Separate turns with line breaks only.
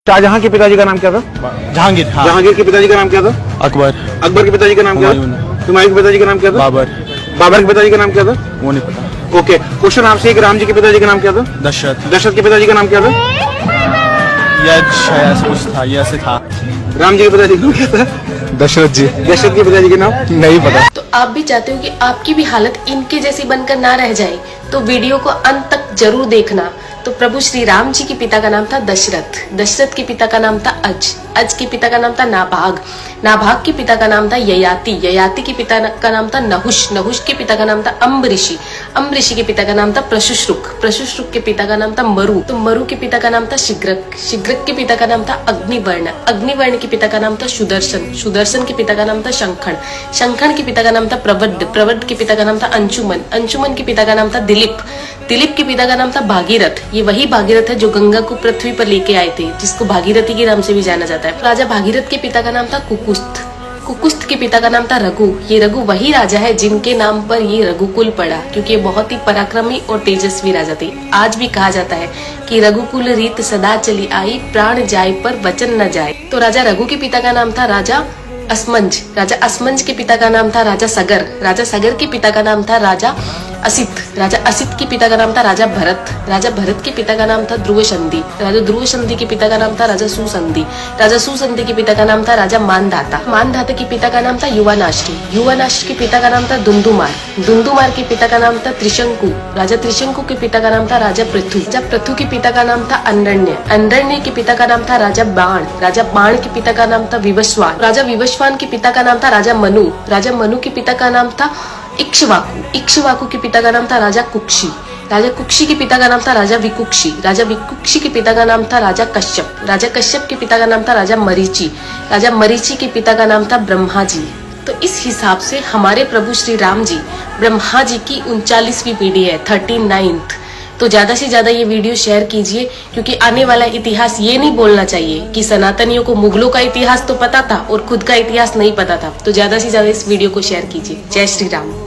शाहजहां के पिताजी का नाम क्या था?
जहांगीर। हाँ।
जहांगीर के पिताजी का नाम क्या था?
अकबर।
अकबर के पिताजी का नाम क्या था? हुमायूं के पिताजी का नाम क्या था?
बाबर।
बाबर के पिताजी का नाम क्या था?
वो नहीं पता।
ओके, क्वेश्चन आपसे कि राम जी के पिताजी का नाम क्या था?
दशरथ।
दशरथ के पिताजी का नाम क्या था?
यश ऐसा कुछ था, यश था।
राम जी के पिताजी का नाम क्या था?
दशरथ जी।
दशरथ के पिताजी का नाम
नहीं पता।
तो आप भी चाहते हो कि आपकी भी हालत इनके जैसी बनकर ना रह जाए, तो वीडियो को अंत तक जरूर देखना। तो प्रभु श्री राम जी के पिता का नाम था दशरथ, दशरथ के पिता का नाम था अज के पिता का नाम था नाभाग, नाभाग के पिता का नाम था ययाति, ययाति के पिता का नाम था नहुष, नहुष के पिता का नाम था अम्बऋषि, अम्बऋषि के पिता का नाम था प्रशुश्रुक, प्रशुश्रुक के पिता का नाम था मरु, तो मरु के पिता का नाम था शिग्रक, शिग्रक के पिता का नाम था अग्निवर्ण, अग्निवर्ण के पिता का नाम था सुदर्शन, सुदर्शन के पिता का नाम था शंखण, शंखण के पिता का नाम था प्रवड, प्रवड के पिता का नाम था अंशुमन, अंशुमन के पिता का नाम था दिलीप, दिलीप के पिता का नाम था भागीरथ, ये वही भागीरथ है जो गंगा को पृथ्वी पर लेके आए थे, जिसको भागीरथी के नाम से भी जाना जाता है। राजा भागीरथ के पिता का नाम था कुकुस्थ, कुकुस्थ के पिता का नाम था रघु, ये रघु वही राजा है जिनके नाम पर ये रघुकुल पड़ा, क्योंकि ये बहुत ही पराक्रमी और तेजस्वी राजा थे। आज भी कहा जाता है कि रघुकुल रीत सदा चली आई, प्राण जाए पर वचन न जाए। तो राजा रघु के पिता का नाम था राजा असमंज, राजा असमंज के पिता का नाम था राजा सगर, राजा सगर के पिता का नाम था राजा असित, राजा असित के पिता का नाम था राजा भरत, राजा भरत के पिता का नाम था ध्रुव संधि, राजा ध्रुव संधि के पिता का नाम था राजा सुसंधि, राजा सुसंधि के पिता का नाम था राजा मानधाता, मानधाता के पिता का नाम था युवानाश्री, युवानाश्री के पिता का नाम था दुंदुमार, दुंदुमार के पिता का नाम था त्रिशंकु, राजा त्रिशंकु के पिता का नाम था राजा पृथु, राजा पृथु के पिता का नाम था अंडरण्य, अंडरण्य के पिता का नाम था राजा बाण, राजा बाण के पिता का नाम था विवस्वान, राजा विवस्वान के पिता का नाम था राजा मनु, राजा मनु के पिता का नाम था इक्ष्वाकु, इक्ष्वाकु के पिता का नाम था राजा कुक्षी, राजा कुक्षी के पिता का नाम था राजा विकुक्षी, राजा विकुक्षी के पिता का नाम था राजा कश्यप, राजा कश्यप के पिता का नाम था राजा मरीचि, राजा मरीचि के पिता का नाम था ब्रह्मा जी। तो इस हिसाब से हमारे प्रभु श्री राम जी ब्रह्मा जी की 39वीं पीढ़ी है, 39th। तो ज्यादा से ज्यादा ये वीडियो शेयर कीजिए, क्योंकि आने वाला इतिहास ये नहीं बोलना चाहिए कि सनातनियों को मुगलों का इतिहास तो पता था और खुद का इतिहास नहीं पता था। तो ज्यादा से ज्यादा इस वीडियो को शेयर कीजिए। जय श्री राम।